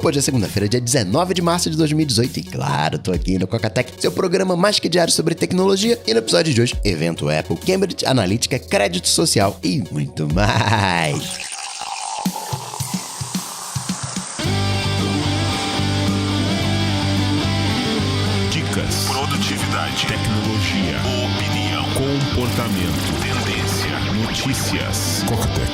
Hoje é segunda-feira, dia 19 de março de 2018 e claro, tô aqui no Cocatec, seu programa mais que diário sobre tecnologia e no episódio de hoje, evento Apple, Cambridge Analytica, crédito social e muito mais. Dicas, produtividade, tecnologia, opinião, comportamento, tendência, notícias. Cocatec.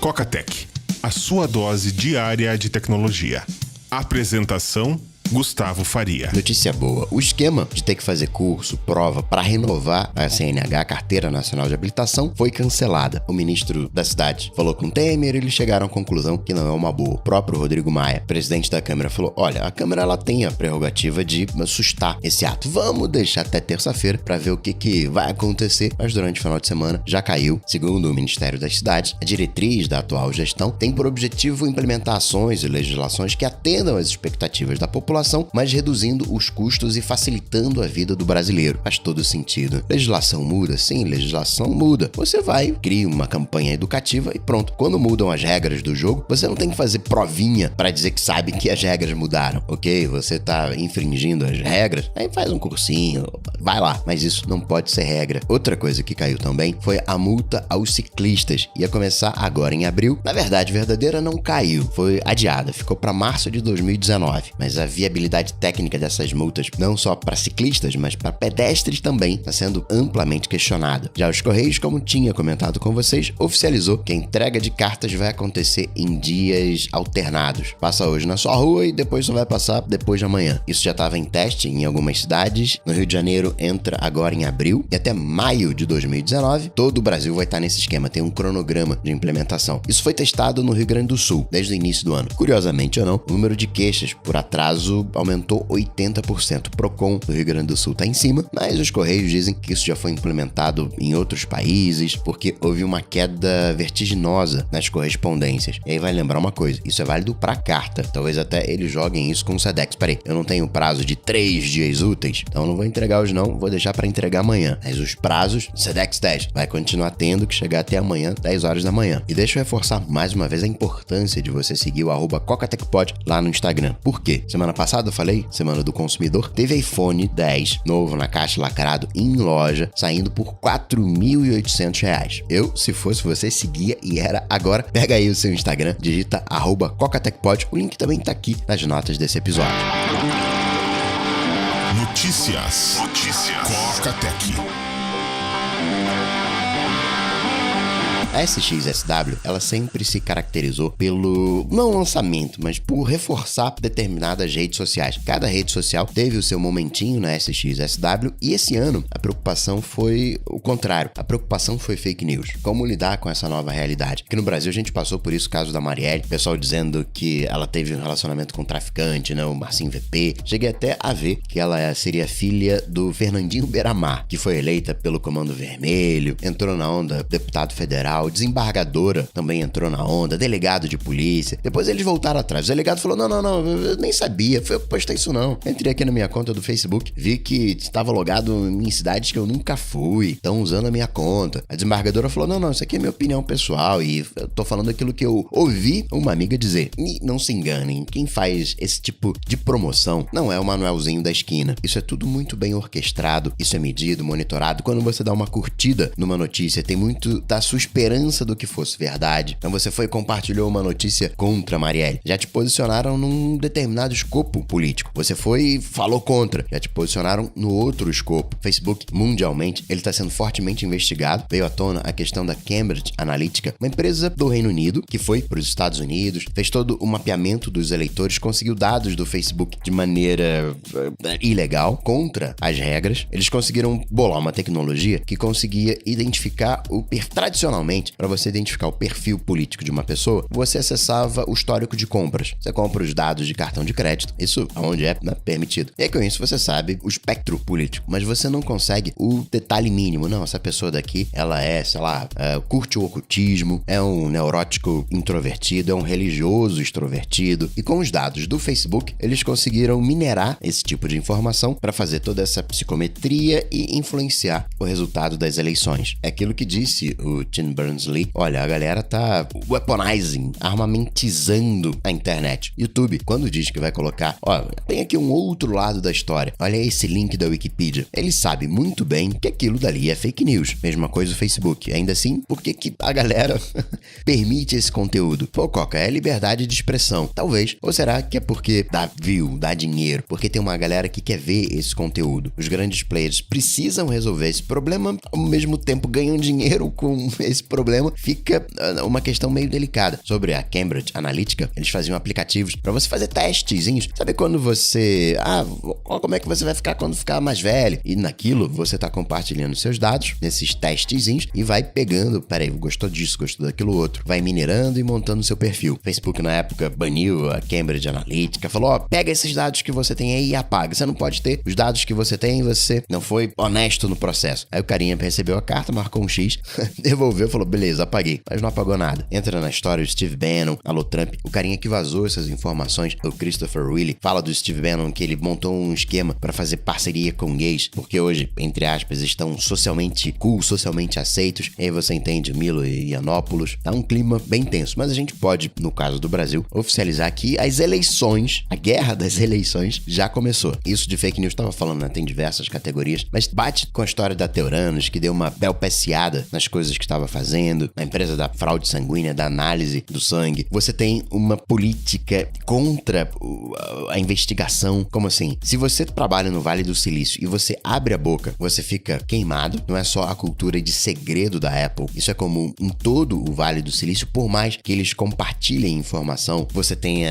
Cocatec, a sua dose diária de tecnologia. Apresentação: Gustavo Faria. Notícia boa, o esquema de ter que fazer curso, prova para renovar a CNH, Carteira Nacional de Habilitação, foi cancelada. O ministro da cidade falou com o Temer e eles chegaram à conclusão que não é uma boa. O próprio Rodrigo Maia, presidente da Câmara, falou: olha, a Câmara ela tem a prerrogativa de assustar esse ato. Vamos deixar até terça-feira para ver o que vai acontecer, mas durante o final de semana já caiu. Segundo o Ministério das Cidades, a diretriz da atual gestão tem por objetivo implementar ações e legislações que atendam às expectativas da população, mas reduzindo os custos e facilitando a vida do brasileiro. Faz todo sentido. Legislação muda? Sim, legislação muda. Você vai, cria uma campanha educativa e pronto. Quando mudam as regras do jogo, você não tem que fazer provinha para dizer que sabe que as regras mudaram. Ok, você tá infringindo as regras, aí faz um cursinho, vai lá. Mas isso não pode ser regra. Outra coisa que caiu também foi a multa aos ciclistas. Ia começar agora em abril. Na verdade, verdadeira não caiu. Foi adiada. Ficou para março de 2019. Mas a viabilidade técnica dessas multas, não só para ciclistas, mas para pedestres também, está sendo amplamente questionada. Já os Correios, como tinha comentado com vocês, oficializou que a entrega de cartas vai acontecer em dias alternados. Passa hoje na sua rua e depois só vai passar depois de amanhã. Isso já estava em teste em algumas cidades. No Rio de Janeiro entra agora em abril e até maio de 2019, todo o Brasil vai estar nesse esquema, tem um cronograma de implementação. Isso foi testado no Rio Grande do Sul, desde o início do ano. Curiosamente ou não, o número de queixas por atraso aumentou 80%. O Procon do Rio Grande do Sul está em cima, mas os Correios dizem que isso já foi implementado em outros países, porque houve uma queda vertiginosa nas correspondências. E aí vai lembrar uma coisa, isso é válido para carta. Talvez até eles joguem isso com o Sedex. Peraí, eu não tenho prazo de 3 dias úteis, então não vou entregar hoje não, vou deixar para entregar amanhã. Mas os prazos, Sedex 10, vai continuar tendo que chegar até amanhã, 10 horas da manhã. E deixa eu reforçar mais uma vez a importância de você seguir o @CocaTecPod lá no Instagram. Por quê? Semana passada eu falei, Semana do Consumidor, teve iPhone 10 novo na caixa lacrado em loja, saindo por R$ 4.800. Eu, se fosse você, seguia e era agora. Pega aí o seu Instagram, digita @CocaTecPod, o link também tá aqui nas notas desse episódio. Notícias. Cocatec. A SXSW, ela sempre se caracterizou pelo, não lançamento, mas por reforçar determinadas redes sociais. Cada rede social teve o seu momentinho na SXSW e esse ano a preocupação foi o contrário. A preocupação foi fake news. Como lidar com essa nova realidade? Aqui no Brasil a gente passou por isso, o caso da Marielle, pessoal dizendo que ela teve um relacionamento com um traficante, né, o Marcinho VP. Cheguei até a ver que ela seria filha do Fernandinho Beiramar, que foi eleita pelo Comando Vermelho, entrou na onda deputado federal, desembargadora também entrou na onda, delegado de polícia. Depois eles voltaram atrás. O delegado falou: não, eu nem sabia, foi eu que postei isso não. Entrei aqui na minha conta do Facebook, vi que estava logado em cidades que eu nunca fui, estão usando a minha conta. A desembargadora falou: não, isso aqui é minha opinião pessoal e eu tô falando aquilo que eu ouvi uma amiga dizer. E não se enganem, quem faz esse tipo de promoção não é o Manuelzinho da esquina. Isso é tudo muito bem orquestrado, isso é medido, monitorado. Quando você dá uma curtida numa notícia, tem muito da sua esperança do que fosse verdade. Então você foi e compartilhou uma notícia contra a Marielle. Já te posicionaram num determinado escopo político. Você foi e falou contra. Já te posicionaram no outro escopo. Facebook, mundialmente, ele está sendo fortemente investigado. Veio à tona a questão da Cambridge Analytica, uma empresa do Reino Unido que foi para os Estados Unidos, fez todo o mapeamento dos eleitores, conseguiu dados do Facebook de maneira ilegal, contra as regras. Eles conseguiram bolar uma tecnologia que conseguia identificar tradicionalmente, para você identificar o perfil político de uma pessoa, você acessava o histórico de compras. Você compra os dados de cartão de crédito, isso onde é, né, permitido. E aí com isso você sabe o espectro político, mas você não consegue o detalhe mínimo. Não, essa pessoa daqui, ela é, sei lá, curte o ocultismo, é um neurótico introvertido, é um religioso extrovertido. E com os dados do Facebook, eles conseguiram minerar esse tipo de informação para fazer toda essa psicometria e influenciar o resultado das eleições. É aquilo que disse o Tim Berners Berners-Lee, olha, a galera tá weaponizing, armamentizando a internet. YouTube, quando diz que vai colocar, ó, tem aqui um outro lado da história, olha esse link da Wikipedia, ele sabe muito bem que aquilo dali é fake news. Mesma coisa o Facebook. Ainda assim, por que a galera permite esse conteúdo? Pô, Coca, é liberdade de expressão. Talvez. Ou será que é porque dá view, dá dinheiro? Porque tem uma galera que quer ver esse conteúdo. Os grandes players precisam resolver esse problema, ao mesmo tempo ganham dinheiro com esse problema. Fica uma questão meio delicada. Sobre a Cambridge Analytica, eles faziam aplicativos para você fazer testezinhos. Sabe quando você... como é que você vai ficar quando ficar mais velho? E naquilo, você tá compartilhando seus dados, nesses testezinhos, e vai pegando, peraí, gostou disso, gostou daquilo outro. Vai minerando e montando seu perfil. Facebook, na época, baniu a Cambridge Analytica, falou, pega esses dados que você tem aí e apaga. Você não pode ter os dados que você tem e você não foi honesto no processo. Aí o carinha recebeu a carta, marcou um X, devolveu, falou, beleza, apaguei. Mas não apagou nada. Entra na história o Steve Bannon, alô Trump, o carinha que vazou essas informações, o Christopher Willey, fala do Steve Bannon que ele montou um esquema para fazer parceria com gays, porque hoje, entre aspas, estão socialmente cool, socialmente aceitos. E aí você entende Milo e Yiannopoulos. Tá um clima bem tenso, mas a gente pode, no caso do Brasil, oficializar que as eleições, a guerra das eleições já começou. Isso de fake news, tava falando, né? Tem diversas categorias, mas bate com a história da Teuranos, que deu uma belpeciada nas coisas que estava fazendo, na empresa da fraude sanguínea, da análise do sangue. Você tem uma política contra a investigação. Como assim? Se você trabalha no Vale do Silício e você abre a boca, você fica queimado. Não é só a cultura de segredo da Apple. Isso é comum em todo o Vale do Silício, por mais que eles compartilhem informação. Você tem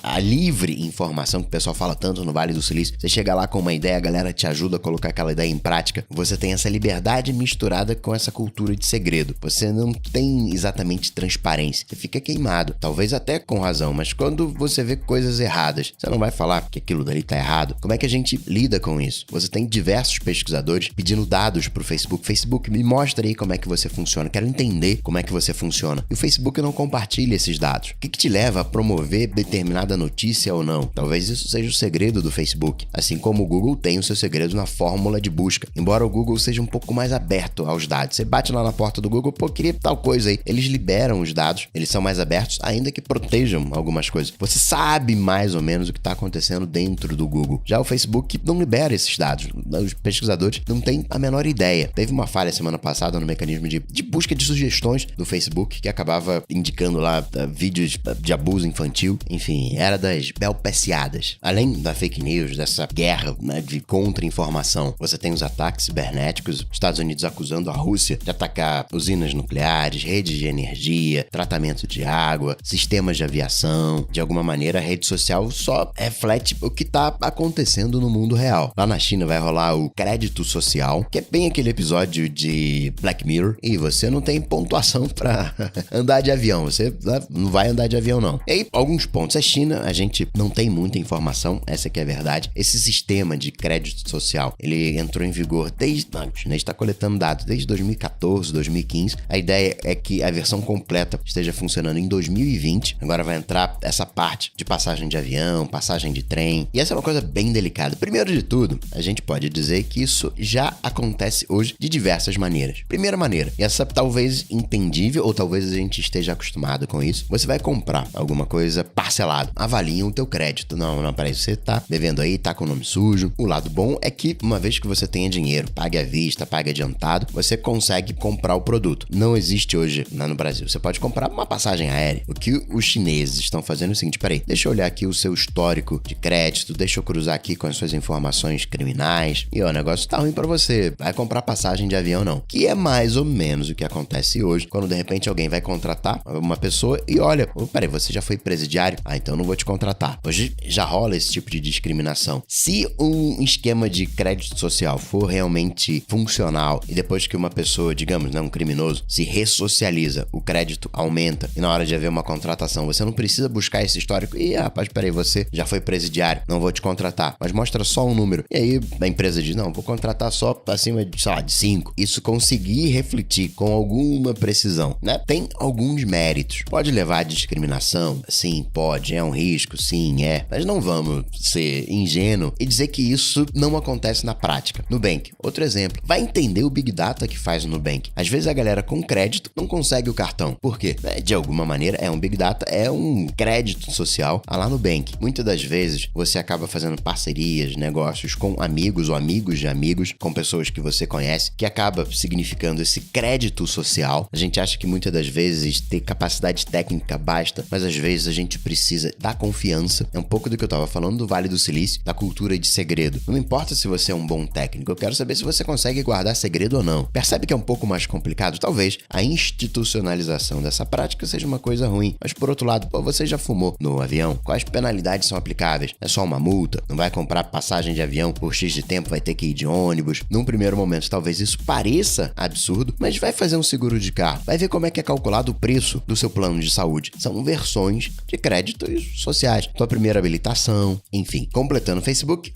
a livre informação, que o pessoal fala tanto no Vale do Silício. Você chega lá com uma ideia, a galera te ajuda a colocar aquela ideia em prática. Você tem essa liberdade misturada com essa cultura de segredo. Você não tem exatamente transparência. Você fica queimado. Talvez até com razão, mas quando você vê coisas erradas, você não vai falar que aquilo dali tá errado. Como é que a gente lida com isso? Você tem diversos pesquisadores pedindo dados pro Facebook. Facebook, me mostra aí como é que você funciona. Quero entender como é que você funciona. E o Facebook não compartilha esses dados. O que te leva a promover determinada notícia ou não? Talvez isso seja o segredo do Facebook. Assim como o Google tem o seu segredo na fórmula de busca. Embora o Google seja um pouco mais aberto aos dados. Você bate lá na porta do Google, queria tal coisa aí. Eles liberam os dados, eles são mais abertos, ainda que protejam algumas coisas. Você sabe mais ou menos o que está acontecendo dentro do Google. Já o Facebook não libera esses dados. Os pesquisadores não têm a menor ideia. Teve uma falha semana passada no mecanismo de busca de sugestões do Facebook, que acabava indicando lá vídeos de abuso infantil. Enfim, era das belpeciadas. Além da fake news, dessa guerra, né, de contra-informação, você tem os ataques cibernéticos, Estados Unidos acusando a Rússia de atacar usinas nucleares, redes de energia, tratamento de água, sistemas de aviação. De alguma maneira, a rede social só reflete o que está acontecendo no mundo real. Lá na China vai rolar o crédito social, que é bem aquele episódio de Black Mirror, e você não tem pontuação para andar de avião. Você não vai andar de avião, não. E aí, alguns pontos. A China, a gente não tem muita informação, essa que é a verdade. Esse sistema de crédito social, ele entrou em vigor desde... A gente está coletando dados desde 2014, 2015. A ideia é que a versão completa esteja funcionando em 2020. Agora vai entrar essa parte de passagem de avião, passagem de trem. E essa é uma coisa bem delicada. Primeiro de tudo, a gente pode dizer que isso já acontece hoje de diversas maneiras. Primeira maneira, e essa talvez entendível, ou talvez a gente esteja acostumado com isso, você vai comprar alguma coisa parcelado. Avaliam o teu crédito. Não, peraí, você tá devendo aí, tá com o nome sujo. O lado bom é que, uma vez que você tenha dinheiro, pague à vista, pague adiantado, você consegue comprar o produto. Não existe hoje no Brasil. Você pode comprar uma passagem aérea. O que os chineses estão fazendo é o seguinte, peraí, deixa eu olhar aqui o seu histórico de crédito, deixa eu cruzar aqui com as suas informações criminais, e o negócio tá ruim pra você, vai comprar passagem de avião não. Que é mais ou menos o que acontece hoje, quando de repente alguém vai contratar uma pessoa e olha, peraí, você já foi presidiário? Então não vou te contratar. Hoje já rola esse tipo de discriminação. Se um esquema de crédito social for realmente funcional e depois que uma pessoa, digamos, um criminoso, se ressocializa, o crédito aumenta e na hora de haver uma contratação, você não precisa buscar esse histórico e, rapaz, peraí, você já foi presidiário, não vou te contratar, mas mostra só um número. E aí a empresa diz, não, vou contratar só acima de, sei lá, de 5. Isso conseguir refletir com alguma precisão, né? Tem alguns méritos. Pode levar a discriminação? Sim, pode. É um risco? Sim, é. Mas não vamos ser ingênuos e dizer que isso não acontece na prática. Nubank, outro exemplo. Vai entender o Big Data que faz o Nubank. Às vezes a galera com crédito, não consegue o cartão. Por quê? De alguma maneira, é um Big Data, é um crédito social lá no Nubank. Muitas das vezes, você acaba fazendo parcerias, negócios com amigos ou amigos de amigos, com pessoas que você conhece, que acaba significando esse crédito social. A gente acha que muitas das vezes ter capacidade técnica basta, mas às vezes a gente precisa da confiança. É um pouco do que eu estava falando do Vale do Silício, da cultura de segredo. Não importa se você é um bom técnico, eu quero saber se você consegue guardar segredo ou não. Percebe que é um pouco mais complicado? Talvez a institucionalização dessa prática seja uma coisa ruim, mas por outro lado, você já fumou no avião? Quais penalidades são aplicáveis? É só uma multa? Não vai comprar passagem de avião por X de tempo, vai ter que ir de ônibus? Num primeiro momento, talvez isso pareça absurdo, mas vai fazer um seguro de carro, vai ver como é que é calculado o preço do seu plano de saúde. São versões de créditos sociais. Tua primeira habilitação, enfim. Completando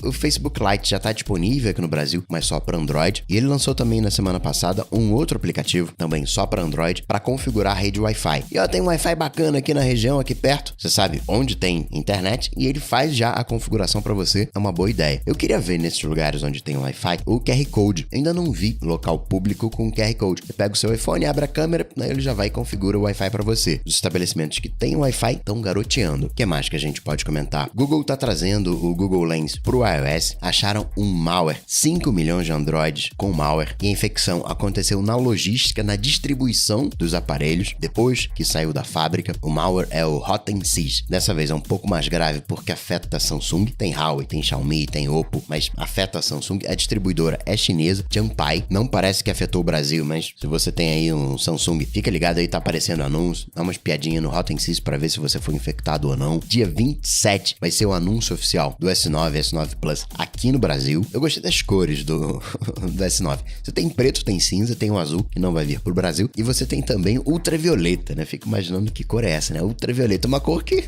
o Facebook Lite já está disponível aqui no Brasil, mas só para Android. E ele lançou também na semana passada um outro aplicativo, também só para Android, para configurar a rede Wi-Fi. E tem um Wi-Fi bacana aqui na região, aqui perto. Você sabe onde tem internet e ele faz já a configuração para você. É uma boa ideia. Eu queria ver nesses lugares onde tem Wi-Fi o QR Code. Eu ainda não vi local público com QR Code. Você pega o seu iPhone, abre a câmera, ele já vai e configura o Wi-Fi para você. Os estabelecimentos que têm Wi-Fi estão garoteando. O que mais que a gente pode comentar? Google está trazendo o Google Lens para o iOS. Acharam um malware. 5 milhões de Androids com malware. E a infecção aconteceu na logística, na distribuição dos aparelhos. Depois que saiu da fábrica, o malware é o Hot&Seize. Dessa vez é um pouco mais grave porque afeta a Samsung. Tem Huawei, tem Xiaomi, tem Oppo, mas afeta a Samsung. A distribuidora é chinesa, Jiangpai. Não parece que afetou o Brasil, mas se você tem aí um Samsung, fica ligado aí, tá aparecendo anúncio. Dá umas piadinhas no Hot&Seize para ver se você foi infectado ou não. Dia 27 vai ser o anúncio oficial do S9 e S9 Plus aqui no Brasil. Eu gostei das cores do S9. Você tem preto, tem cinza, tem o azul, que não vai vir pro Brasil. E você tem também ultravioleta, né? Fico imaginando que cor é essa, né? Ultravioleta é uma cor que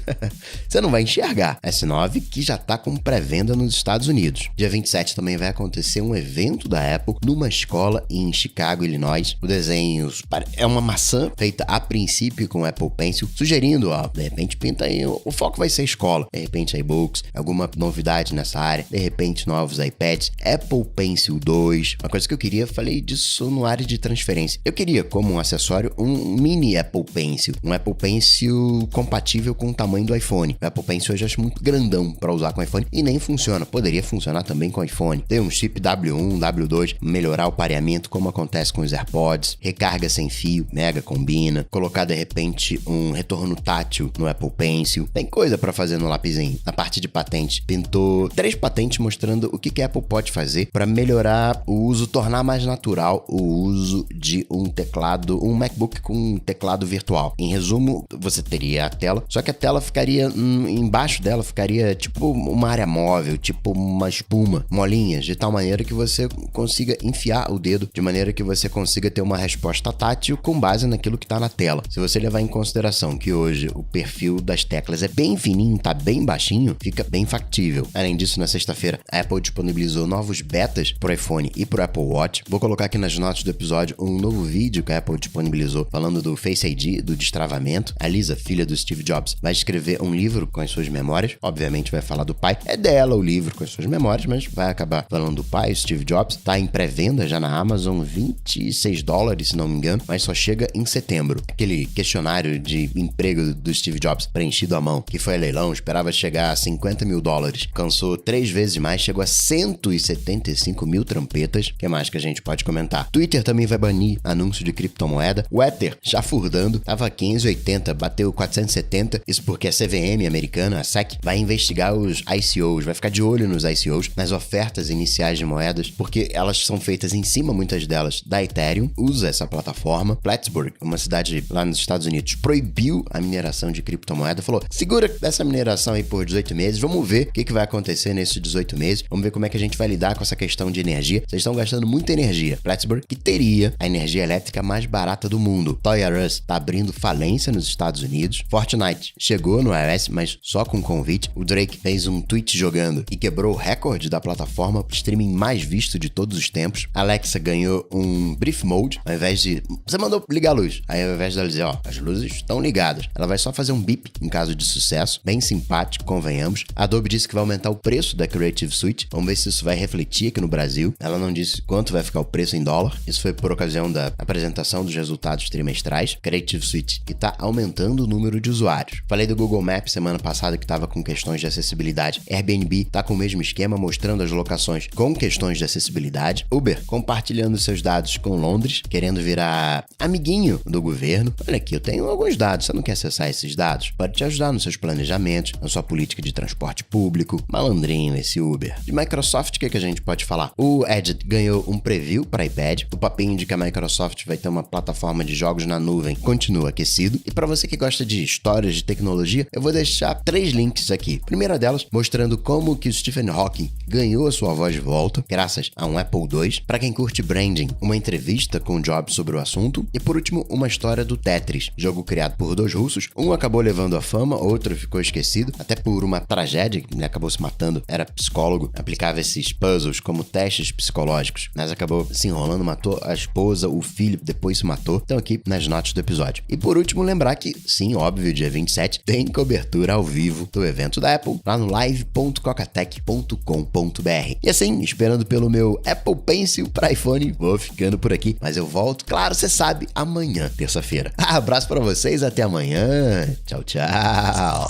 você não vai enxergar. S9 que já tá com pré-venda nos Estados Unidos. Dia 27 também vai acontecer um evento da Apple numa escola em Chicago, Illinois. O desenho é uma maçã feita a princípio com Apple Pencil, sugerindo, de repente pinta aí, o foco vai ser escola. De repente iBooks, alguma novidade nessa área. De repente novos iPads, Apple Pencil 2. Uma coisa que eu queria, falei disso no área de transferência. Eu queria, como um acessório, um mini Apple Pencil. Um Apple Pencil compatível com o tamanho do iPhone. O Apple Pencil eu já acho muito grandão para usar com iPhone e nem funciona. Poderia funcionar também com iPhone. Tem um chip W1, W2, melhorar o pareamento como acontece com os AirPods, recarga sem fio, mega combina, colocar de repente um retorno tátil no Apple Pencil. Tem coisa para fazer no lapisinho. Na parte de patente, pintou 3 patentes mostrando o que a Apple pode fazer para melhorar o uso, tornar mais natural o uso de um teclado, um MacBook com um teclado virtual. Em resumo, você teria a tela, só que a tela ficaria embaixo dela, ficaria tipo uma área móvel, tipo uma espuma, molinhas, de tal maneira que você consiga enfiar o dedo, de maneira que você consiga ter uma resposta tátil com base naquilo que está na tela. Se você levar em consideração que hoje o perfil das teclas é bem fininho, tá bem baixinho, fica bem factível. Além disso, na sexta-feira, a Apple disponibilizou novos betas pro iPhone e pro Apple Watch. Vou colocar aqui nas notas do episódio um novo vídeo que a Apple disponibilizou falando do Face ID, do destravamento. A Lisa, filha do Steve Jobs, vai escrever um livro com as suas memórias. Obviamente vai falar do pai. É dela o livro com as suas memórias, mas vai acabar falando do pai, Steve Jobs. Tá em pré-venda já na Amazon, $26, se não me engano, mas só chega em setembro. Aquele questionário de emprego do Steve Jobs preenchido à mão, que foi a leilão, esperava chegar a $50 mil. Cansou 3 vezes mais, chegou a 175 mil trampetas. O que mais que a gente pode comentar? Twitter também vai banir anúncio de criptomoeda. O Ether já furdando, tava 580, bateu 470. Isso porque a CVM americana, a SEC, vai investigar os ICOs, vai ficar de olho nos ICOs, nas ofertas iniciais de moedas, porque elas são feitas em cima, muitas delas, da Ethereum. Usa essa plataforma. Plattsburgh, uma cidade lá nos Estados Unidos, proibiu a mineração de criptomoeda. Falou, segura essa mineração aí por 18 meses, vamos ver o que vai acontecer nesses 18 meses, vamos ver como é que a gente vai lidar com essa questão de energia. Vocês estão gastando muita energia. Plattsburgh, que teria a energia elétrica mais barata do mundo. Toys R Us tá abrindo falência nos Estados Unidos. Fortnite chegou no iOS, mas só com convite. O Drake fez um tweet jogando e quebrou o recorde da plataforma pro streaming mais visto de todos os tempos. Alexa ganhou um brief mode, ao invés de... Você mandou ligar a luz. Aí ao invés dela dizer, as luzes estão ligadas, ela vai só fazer um bip em caso de sucesso. Bem simpático, convenhamos. A Adobe disse que vai aumentar o preço da Creative Suite. Vamos ver se isso vai refletir aqui no Brasil. Ela não disse quanto vai ficar o preço em dólar. Isso foi por ocasião da apresentação apresentação dos resultados trimestrais, Creative Suite, que está aumentando o número de usuários. Falei do Google Maps semana passada que estava com questões de acessibilidade. Airbnb está com o mesmo esquema, mostrando as locações com questões de acessibilidade. Uber compartilhando seus dados com Londres, querendo virar amiguinho do governo. Olha aqui, eu tenho alguns dados, você não quer acessar esses dados? Pode te ajudar nos seus planejamentos, na sua política de transporte público. Malandrinho esse Uber. De Microsoft, o que a gente pode falar? O Edge ganhou um preview para iPad. O papinho de que a Microsoft vai ter uma plataforma de jogos na nuvem continua aquecido. E para você que gosta de histórias de tecnologia, eu vou deixar 3 links aqui. Primeira delas, mostrando como que o Stephen Hawking ganhou a sua voz de volta, graças a um Apple II. Para quem curte branding, uma entrevista com o Jobs sobre o assunto. E por último, uma história do Tetris, jogo criado por 2 russos. Um acabou levando a fama, outro ficou esquecido, até por uma tragédia, ele acabou se matando, era psicólogo, aplicava esses puzzles como testes psicológicos, mas acabou se enrolando, matou a esposa, o filho, depois se matou. Então aqui nas notas do episódio. E por último, lembrar que, sim, óbvio, dia 27 tem cobertura ao vivo do evento da Apple, lá no live.cocatech.com.br. E assim, esperando pelo meu Apple Pencil para iPhone, vou ficando por aqui, mas eu volto, claro, você sabe, amanhã, terça-feira. Abraço para vocês, até amanhã. Tchau, tchau.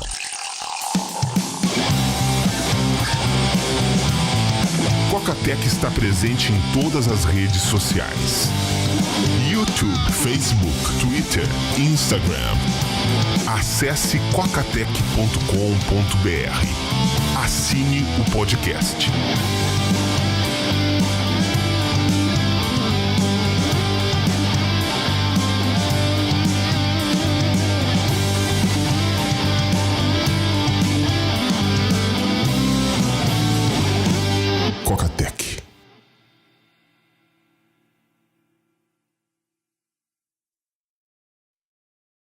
Cocatech está presente em todas as redes sociais: YouTube, Facebook, Twitter, Instagram. Acesse cocatech.com.br. Assine o podcast.